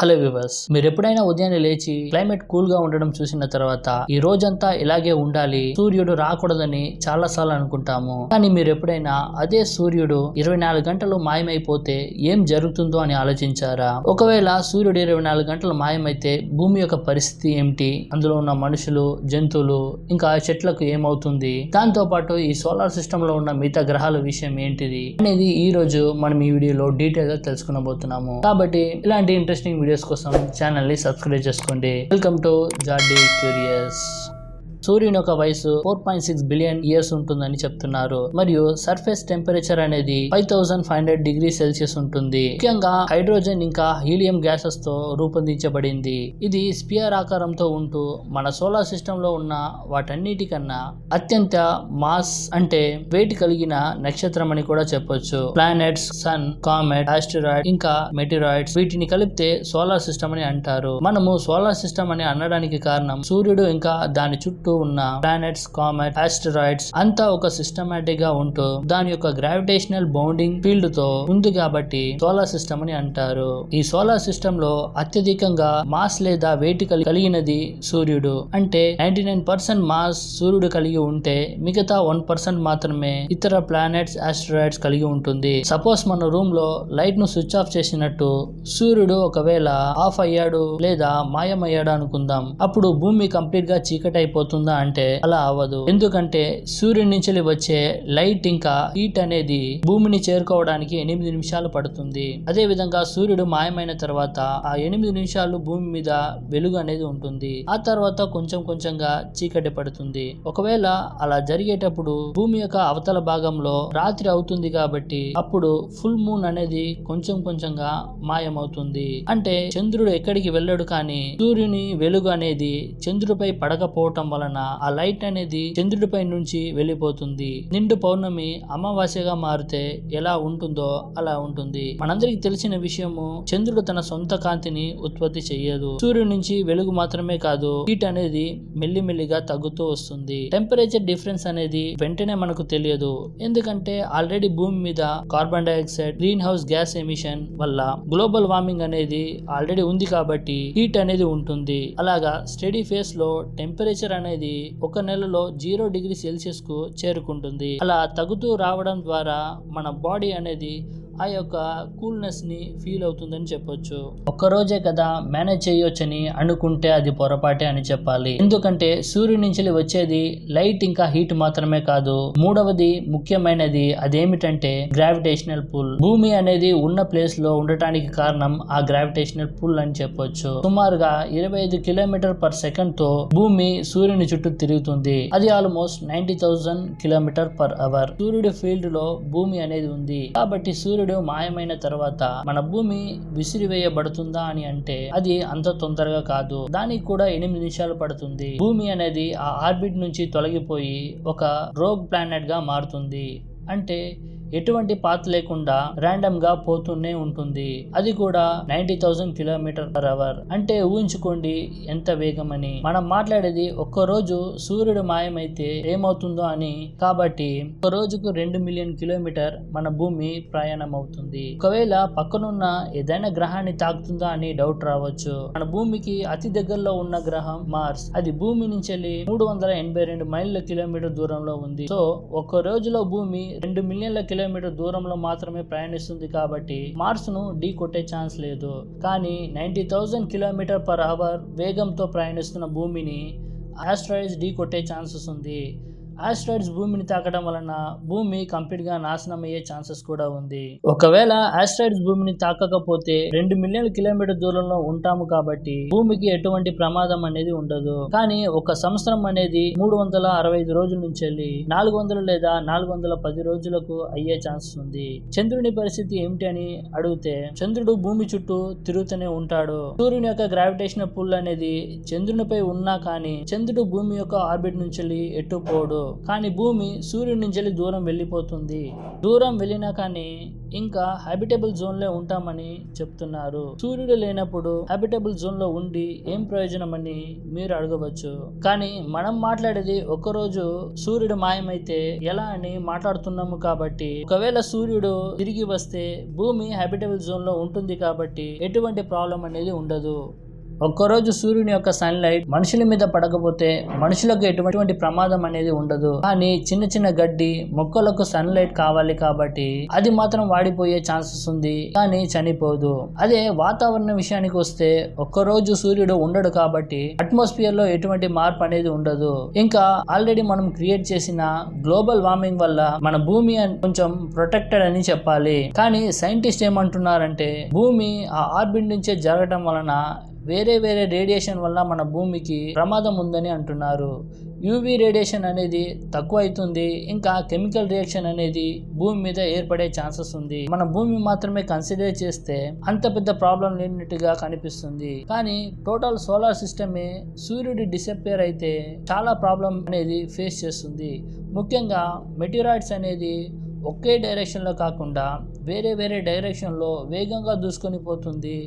Hello viewers, మీరు ఎప్పుడైనా ఉదయాన్నే లేచి క్లైమేట్ కూల్ గా ఉండడం చూసిన తర్వాత ఈ రోజంతా ఇలాగే ఉండాలి, సూర్యుడు రాకూడదని చాలా సార్లు అనుకుంటాము. కానీ మీరు ఎప్పుడైనా అదే సూర్యుడు 24 గంటలు మాయమైపోతే ఏం జరుగుతుందో అని ఆలోచించారా? ఒకవేళ సూర్యుడు 24 గంటలు మాయమైతే భూమి యొక్క పరిస్థితి ఏమిటి? అందులో ఉన్న మనుషులు, జంతువులు, ఇంకా చెట్లకు ఏమవుతుంది? దాంతో పాటు ఈ సోలార్ సిస్టమ్ లో ఉన్న మిగతా గ్రహాల విషయం ఏంటిది అనేది ఈ రోజు మనం ఈ వీడియోలో డీటెయిల్ గా తెలుసుకునబోతున్నాము. కాబట్టి ఇలాంటి ఇంట్రెస్టింగ్ వీడియోస్ కోసం ఛానల్ ని సబ్స్క్రైబ్ చేసుకోండి. Welcome to Jardy Curious. సూర్యుని యొక్క వయసు 4.6 బిలియన్ ఇయర్స్ ఉంటుందని చెప్తున్నారు. మరియు సర్ఫేస్ టెంపరేచర్ అనేది 5500 డిగ్రీ సెల్సియస్ ఉంటుంది. ముఖ్యంగా హైడ్రోజన్ ఇంకా హీలియం గ్యాసెస్ తో రూపొందించబడింది. ఇది స్పియర్ ఆకారంతో ఉంటూ మన సోలార్ సిస్టమ్ లో ఉన్న వాటన్నిటికన్నా అత్యంత మాస్ అంటే వెయిట్ కలిగిన నక్షత్రం అని కూడా చెప్పొచ్చు. ప్లానెట్స్, సన్, కామెట్, ఆస్టరాయిడ్ ఇంకా మెటీరాయిడ్స్ వీటిని కలిపితే సోలార్ సిస్టమ్ అని అంటారు. మనము సోలార్ సిస్టమ్ అని అనడానికి కారణం సూర్యుడు ఇంకా దాని చుట్టూ ఉన్న ప్లానెట్స్, కామెట్, ఆస్టరాయిడ్స్ అంతా ఒక సిస్టమాటిక్ గా ఉంటూ దాని యొక్క గ్రావిటేషనల్ బౌండింగ్ ఫీల్డ్ తో ఉంది కాబట్టి సోలార్ సిస్టమ్ అని అంటారు. ఈ సోలార్ సిస్టమ్ లో అత్యధికంగా మాస్ లేదా వెయిట్ కలిగినది సూర్యుడు. అంటే 99% మాస్ సూర్యుడు కలిగి ఉంటే మిగతా 1% మాత్రమే ఇతర ప్లానెట్స్, ఆస్టరాయిడ్స్ కలిగి ఉంటుంది. సపోజ్ మన రూమ్ లో లైట్ ను స్విచ్ ఆఫ్ చేసినట్టు సూర్యుడు ఒకవేళ ఆఫ్ అయ్యాడు లేదా మాయమయ్యాడు అనుకుందాం. అప్పుడు భూమి కంప్లీట్ గా చీకటి అయిపోతుందా అంటే అలా అవ్వదు. ఎందుకంటే సూర్యుడి నుంచి వచ్చే లైట్ ఇంకా హీట్ అనేది భూమిని చేరుకోవడానికి 8 నిమిషాలు పడుతుంది. అదే విధంగా సూర్యుడు మాయమైన తర్వాత ఆ 8 నిమిషాలు భూమి మీద వెలుగు అనేది ఉంటుంది. ఆ తర్వాత కొంచెం కొంచెంగా చీకటి పడుతుంది. ఒకవేళ అలా జరిగేటప్పుడు భూమి యొక్క అవతల భాగంలో రాత్రి అవుతుంది కాబట్టి అప్పుడు ఫుల్ మూన్ అనేది కొంచెం కొంచెంగా మాయమవుతుంది. అంటే చంద్రుడు ఎక్కడికి వెళ్ళడు, కానీ సూర్యుని వెలుగు అనేది చంద్రుడిపై పడకపోవటం వలన ఆ లైట్ అనేది చంద్రుడిపై నుంచి వెళ్ళిపోతుంది. నిండు పౌర్ణమి అమావాస్యగా మారితే ఎలా ఉంటుందో అలా ఉంటుంది. మనందరికి తెలిసిన విషయము, చంద్రుడు తన సొంత కాంతిని ఉత్పత్తి చెయ్యదు. సూర్యుడి నుంచి వెలుగు మాత్రమే కాదు, హీట్ అనేది మెల్లిమెల్లిగా తగ్గుతూ వస్తుంది. టెంపరేచర్ డిఫరెన్స్ అనేది వెంటనే మనకు తెలియదు. ఎందుకంటే ఆల్రెడీ భూమి మీద carbon dioxide, green house gas emission వల్ల గ్లోబల్ వార్మింగ్ అనేది ఆల్రెడీ ఉంది కాబట్టి హీట్ అనేది ఉంటుంది. అలాగా స్టడీ ఫేస్ లో టెంపరేచర్ అనేది ఒక నెలలో 0 డిగ్రీ సెల్సియస్ కు చేరుకుంటుంది. అలా తగ్గుతూ రావడం ద్వారా మన బాడీ అనేది ఆ యొక్క కూల్నెస్ ని ఫీల్ అవుతుందని చెప్పొచ్చు. ఒక్కరోజే కదా మేనేజ్ చేయొచ్చని అనుకుంటే అది పొరపాటే అని చెప్పాలి. ఎందుకంటే సూర్యుడి నుంచి వచ్చేది లైట్ ఇంకా హీట్ మాత్రమే కాదు, మూడవది ముఖ్యమైనది అదేమిటంటే గ్రావిటేషనల్ పుల్. భూమి అనేది ఉన్న ప్లేస్ లో ఉండటానికి కారణం ఆ గ్రావిటేషనల్ పుల్ అని చెప్పొచ్చు. సుమారుగా 25 km/s తో భూమి సూర్యుని చుట్టూ తిరుగుతుంది. అది ఆల్మోస్ట్ 90,000 km/h. సూర్యుడి ఫీల్డ్ లో భూమి అనేది ఉంది కాబట్టి సూర్యుడు మాయమైన తర్వాత మన భూమి విసిరివేయబడుతుందా అని అంటే అది అంత తొందరగా కాదు. దానికి కూడా 8 నిమిషాలు పడుతుంది. భూమి అనేది ఆ ఆర్బిట్ నుంచి తొలగిపోయి ఒక రోగ్ ప్లానెట్ గా మారుతుంది. అంటే ఎటువంటి పాత్ లేకుండా ర్యాండమ్ గా పోతూనే ఉంటుంది. అది కూడా 90,000 km/h. అంటే ఊహించుకోండి ఎంత వేగం అని. మనం మాట్లాడేది ఒక్కరోజు సూర్యుడు మాయమైతే ఏమవుతుందో అని. కాబట్టి ఒక రోజుకు 2 మిలియన్ కిలోమీటర్ మన భూమి ప్రయాణం అవుతుంది. ఒకవేళ పక్కనున్న ఏదైనా గ్రహాన్ని తాకుతుందా అని డౌట్ రావచ్చు. మన భూమికి అతి దగ్గరలో ఉన్న గ్రహం మార్స్. అది భూమి నుంచి 382 మైళ్ళ కిలోమీటర్ దూరంలో ఉంది. సో ఒక్క రోజులో భూమి 2 మిలియన్ల కిలోమీటర్ దూరంలో మాత్రమే ప్రయాణిస్తుంది కాబట్టి మార్స్ ను ఢీ కొట్టే ఛాన్స్ లేదు. కానీ 90,000 km/h వేగంతో ప్రయాణిస్తున్న భూమిని ఆస్ట్రాయిడ్స్ ఢీ కొట్టే ఛాన్సెస్ ఉంది. ఆస్ట్రాయిడ్స్ భూమిని తాకడం వలన భూమి కంప్లీట్ గా నాశనం అయ్యే ఛాన్సెస్ కూడా ఉంది. ఒకవేళ ఆస్ట్రాయిడ్స్ భూమిని తాకకపోతే 2 మిలియన్ల కిలోమీటర్ దూరంలో ఉంటాము కాబట్టి భూమికి ఎటువంటి ప్రమాదం అనేది ఉండదు. కానీ ఒక సంవత్సరం అనేది 365 రోజుల నుంచి 400 లేదా 410 రోజులకు అయ్యే ఛాన్సెస్ ఉంది. చంద్రుని పరిస్థితి ఏమిటి అని అడిగితే చంద్రుడు భూమి చుట్టూ తిరుగుతూనే ఉంటాడు. సూర్యుని యొక్క గ్రావిటేషనల్ పుల్ అనేది చంద్రునిపై ఉన్నా కానీ చంద్రుడు భూమి యొక్క ఆర్బిట్ నుంచి ఎట్టుపోడు. కానీ భూమి సూర్యుడి నుంచి దూరం వెళ్ళిపోతుంది. దూరం వెళ్ళినా కానీ ఇంకా హ్యాబిటబుల్ జోన్ లో ఉంటామని చెప్తున్నారు. సూర్యుడు లేనప్పుడు హ్యాబిటబుల్ జోన్ లో ఉండి ఏం ప్రయోజనం అని మీరు అడగవచ్చు. కానీ మనం మాట్లాడేది ఒక్కరోజు సూర్యుడు మాయమైతే ఎలా అని మాట్లాడుతున్నాము. కాబట్టి ఒకవేళ సూర్యుడు తిరిగి వస్తే భూమి హ్యాబిటబుల్ జోన్ లో ఉంటుంది కాబట్టి ఎటువంటి ప్రాబ్లం అనేది ఉండదు. ఒక్కరోజు సూర్యుని యొక్క సన్లైట్ మనుషుల మీద పడకపోతే మనుషులకు ఎటువంటి ప్రమాదం అనేది ఉండదు. కానీ చిన్న చిన్న గడ్డి మొక్కలకు సన్లైట్ కావాలి కాబట్టి అది మాత్రం వాడిపోయే ఛాన్సెస్ ఉంది, కానీ చనిపోదు. అదే వాతావరణ విషయానికి వస్తే ఒక్కరోజు సూర్యుడు ఉండడు కాబట్టి అట్మాస్ఫియర్ లో ఎటువంటి మార్పు అనేది ఉండదు. ఇంకా ఆల్రెడీ మనం క్రియేట్ చేసిన గ్లోబల్ వార్మింగ్ వల్ల మన భూమి కొంచెం ప్రొటెక్టెడ్ అని చెప్పాలి. కానీ సైంటిస్ట్ ఏమంటున్నారంటే భూమి ఆ ఆర్బిట్ నుంచే జరగడం వలన వేరే రేడియేషన్ వల్ల మన భూమికి ప్రమాదం ఉందని అంటున్నారు. యూవీ రేడియేషన్ అనేది తక్కువ అవుతుంది. ఇంకా కెమికల్ రియాక్షన్ అనేది భూమి మీద ఏర్పడే ఛాన్సెస్ ఉంది. మన భూమి మాత్రమే కన్సిడర్ చేస్తే అంత పెద్ద ప్రాబ్లం లేనట్టుగా కనిపిస్తుంది. కానీ టోటల్ సోలార్ సిస్టమే సూర్యుడి డిసప్పేర్ అయితే చాలా ప్రాబ్లం అనేది ఫేస్ చేస్తుంది. ముఖ్యంగా మెటీరాయిడ్స్ అనేది ఒకే డైరెక్షన్లో కాకుండా వేరే డైరెక్షన్లో వేగంగా దూసుకొని పోతుంది.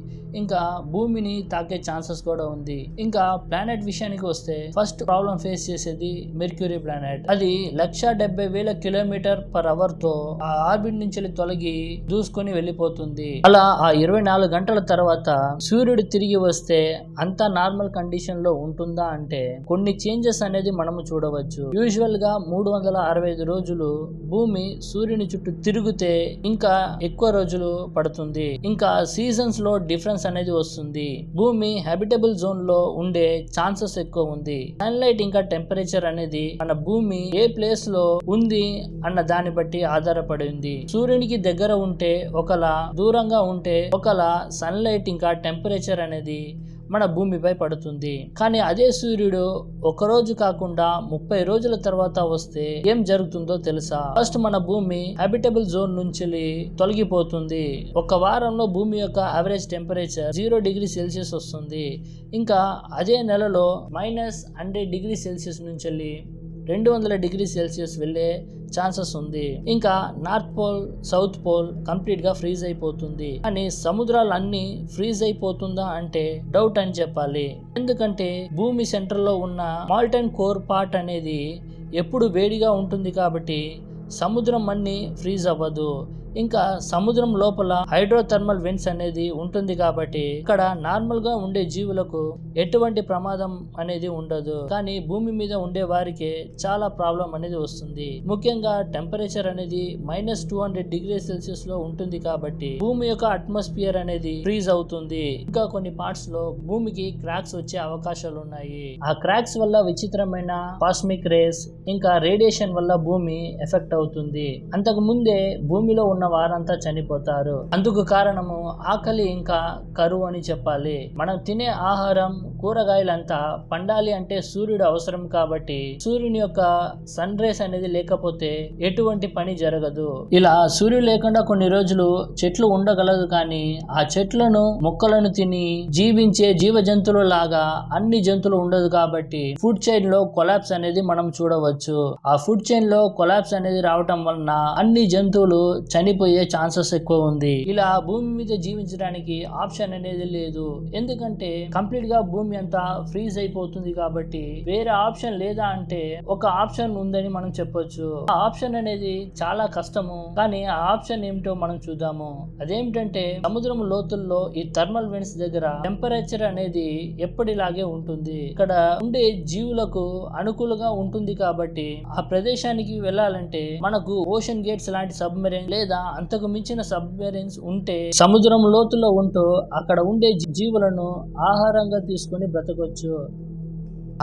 ఇంకా భూమిని తాకే ఛాన్సెస్ కూడా ఉంది. ఇంకా ప్లానెట్ విషయానికి వస్తే ఫస్ట్ ప్రాబ్లం ఫేస్ చేసేది మెర్క్యూరీ ప్లానెట్. అది 170,000 km/h తో ఆ ఆర్బిట్ నుంచి తొలగి దూసుకొని వెళ్ళిపోతుంది. అలా ఆ 24 గంటల తర్వాత సూర్యుడు తిరిగి వస్తే అంతా నార్మల్ కండిషన్ లో ఉంటుందా అంటే కొన్ని చేంజెస్ అనేది మనము చూడవచ్చు. యూజువల్ గా 365 రోజులు భూమి సూర్యుని చుట్టూ తిరిగితే ఇంకా ఎక్కువ రోజులు పడుతుంది. ఇంకా సీజన్స్ లో డిఫరెన్స్ అనేది వస్తుంది. భూమి హ్యాబిటబుల్ జోన్ లో ఉండే ఛాన్సెస్ ఎక్కువ ఉంది. సన్లైట్ ఇంకా టెంపరేచర్ అనేది మన భూమి ఏ ప్లేస్ లో ఉంది అన్న దాన్ని బట్టి ఆధారపడి ఉంది. సూర్యునికి దగ్గర ఉంటే ఒకలా, దూరంగా ఉంటే ఒకలా సన్లైట్ ఇంకా టెంపరేచర్ అనేది మన భూమిపై పడుతుంది. కానీ అదే సూర్యుడు ఒక రోజు కాకుండా 30 రోజుల తర్వాత వస్తే ఏం జరుగుతుందో తెలుసా? ఫస్ట్ మన భూమి హ్యాబిటబుల్ జోన్ నుంచి తొలగిపోతుంది. ఒక వారంలో భూమి యొక్క యావరేజ్ టెంపరేచర్ 0 డిగ్రీ సెల్సియస్ వస్తుంది. ఇంకా అదే నెలలో -100 డిగ్రీ సెల్సియస్ నుంచి 200 డిగ్రీ సెల్సియస్ వెళ్ళే ఛాన్సెస్ ఉంది. ఇంకా north pole, south pole complete గా ఫ్రీజ్ అయిపోతుంది. కానీ సముద్రాలు అన్ని ఫ్రీజ్ అయిపోతుందా అంటే డౌట్ అని చెప్పాలి. ఎందుకంటే భూమి సెంటర్ లో ఉన్న మాల్టన్ కోర్ పార్ట్ అనేది ఎప్పుడు వేడిగా ఉంటుంది కాబట్టి సముద్రం అన్ని ఫ్రీజ్ అవ్వదు. ఇంకా సముద్రం లోపల హైడ్రోథర్మల్ వెంట్స్ అనేది ఉంటుంది కాబట్టి ఇక్కడ నార్మల్ గా ఉండే జీవులకు ఎటువంటి ప్రమాదం అనేది ఉండదు. కానీ భూమి మీద ఉండే వారికి చాలా ప్రాబ్లం అనేది వస్తుంది. ముఖ్యంగా టెంపరేచర్ అనేది -200 డిగ్రీ సెల్సియస్ లో ఉంటుంది కాబట్టి భూమి యొక్క అట్మాస్ఫియర్ అనేది ఫ్రీజ్ అవుతుంది. ఇంకా కొన్ని పార్ట్స్ లో భూమికి క్రాక్స్ వచ్చే అవకాశాలు ఉన్నాయి. ఆ క్రాక్స్ వల్ల విచిత్రమైన కాస్మిక్ రేస్ ఇంకా రేడియేషన్ వల్ల భూమి ఎఫెక్ట్ అవుతుంది. అంతకు ముందే భూమిలో ఉన్న వారంతా చనిపోతారు. అందుకు కారణము ఆకలి ఇంకా కరువు అని చెప్పాలి. మనం తినే ఆహారం, కూరగాయలంతా పండాలి అంటే సూర్యుడు అవసరం కాబట్టి సూర్యుని యొక్క సన్ రేస్ అనేది లేకపోతే ఎటువంటి పని జరగదు. ఇలా సూర్యుడు లేకుండా కొన్ని రోజులు చెట్లు ఉండగలదు. కానీ ఆ చెట్లను, మొక్కలను తిని జీవించే జీవ జంతువుల లాగా అన్ని జంతువులు ఉండదు. కాబట్టి ఫుడ్ చైన్ లో కొలాప్స్ అనేది మనం చూడవచ్చు. ఆ ఫుడ్ చైన్ లో కొలాప్స్ అనేది రావటం వలన అన్ని జంతువులు చనిపోయే ఛాన్సెస్ ఎక్కువ ఉంది. ఇలా భూమి మీద జీవించడానికి ఆప్షన్ అనేది లేదు. ఎందుకంటే కంప్లీట్ గా భూమి అంతా ఫ్రీజ్ అయిపోతుంది కాబట్టి వేరే ఆప్షన్ లేదా అంటే ఒక ఆప్షన్ ఉందని మనం చెప్పొచ్చు. ఆ ఆప్షన్ అనేది చాలా కష్టము. కానీ ఆ ఆప్షన్ ఏమిటో మనం చూద్దాము. అదేమిటంటే సముద్రం లోతుల్లో ఈ థర్మల్ వెంట్స్ దగ్గర టెంపరేచర్ అనేది ఎప్పటిలాగే ఉంటుంది. ఇక్కడ ఉండే జీవులకు అనుకూలంగా ఉంటుంది కాబట్టి ఆ ప్రదేశానికి వెళ్ళాలంటే మనకు ఓషన్ గేట్స్ లాంటి సబ్మెరైన్ లేదా అంతకు మించిన సబ్మెరైన్స్ ఉంటే సముద్రం లోతులో ఉంటూ అక్కడ ఉండే జీవులను ఆహారంగా తీసుకొని బ్రతకొచ్చు.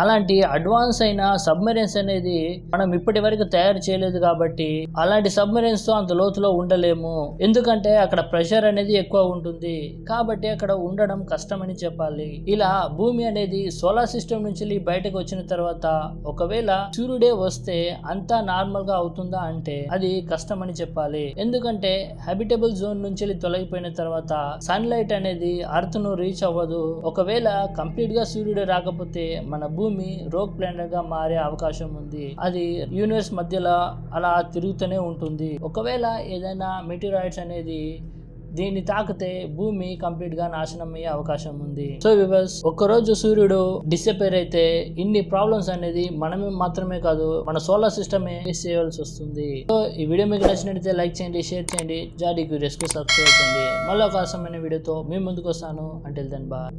అలాంటి అడ్వాన్స్ అయిన సబ్మెరైన్స్ అనేది మనం ఇప్పటి వరకు తయారు చేయలేదు కాబట్టి అలాంటి సబ్మెరైన్స్ తో అంత లోతులో ఉండలేము. ఎందుకంటే అక్కడ ప్రెషర్ అనేది ఎక్కువ ఉంటుంది కాబట్టి అక్కడ ఉండడం కష్టమని చెప్పాలి. ఇలా భూమి అనేది సోలార్ సిస్టమ్ నుంచి బయటకు వచ్చిన తర్వాత ఒకవేళ సూర్యుడే వస్తే అంతా నార్మల్ గా అవుతుందా అంటే అది కష్టమని చెప్పాలి. ఎందుకంటే హ్యాబిటబుల్ జోన్ నుంచి తొలగిపోయిన తర్వాత సన్ లైట్ అనేది అర్త్ ను రీచ్ అవ్వదు. ఒకవేళ కంప్లీట్ గా సూర్యుడు రాకపోతే మన భూమి భూమి రోగ్ ప్లానెట్ గా మారే అవకాశం ఉంది. అది యూనివర్స్ మధ్యలో అలా తిరుగుతూనే ఉంటుంది. ఒకవేళ ఏదైనా మెటీరాయిడ్స్ అనేది దీన్ని తాకితే భూమి కంప్లీట్ గా నాశనం అయ్యే అవకాశం ఉంది. సో వ్యూవర్స్, ఒక్కరోజు సూర్యుడు డిసప్పేర్ అయితే ఇన్ని ప్రాబ్లమ్స్ అనేది మనమే మాత్రమే కాదు, మన సోలార్ సిస్టమే ఫేస్ చేయాల్సి వస్తుంది. సో ఈ వీడియో మీకు నచ్చినట్లయితే లైక్ చేయండి, షేర్ చేయండి, జాడీ క్యూరియస్ కు సబ్స్క్రైబ్ చేయండి. మళ్ళీ ఒక అవసరమైన వీడియోతో మీ ముందుకు వస్తాను. Until then bye.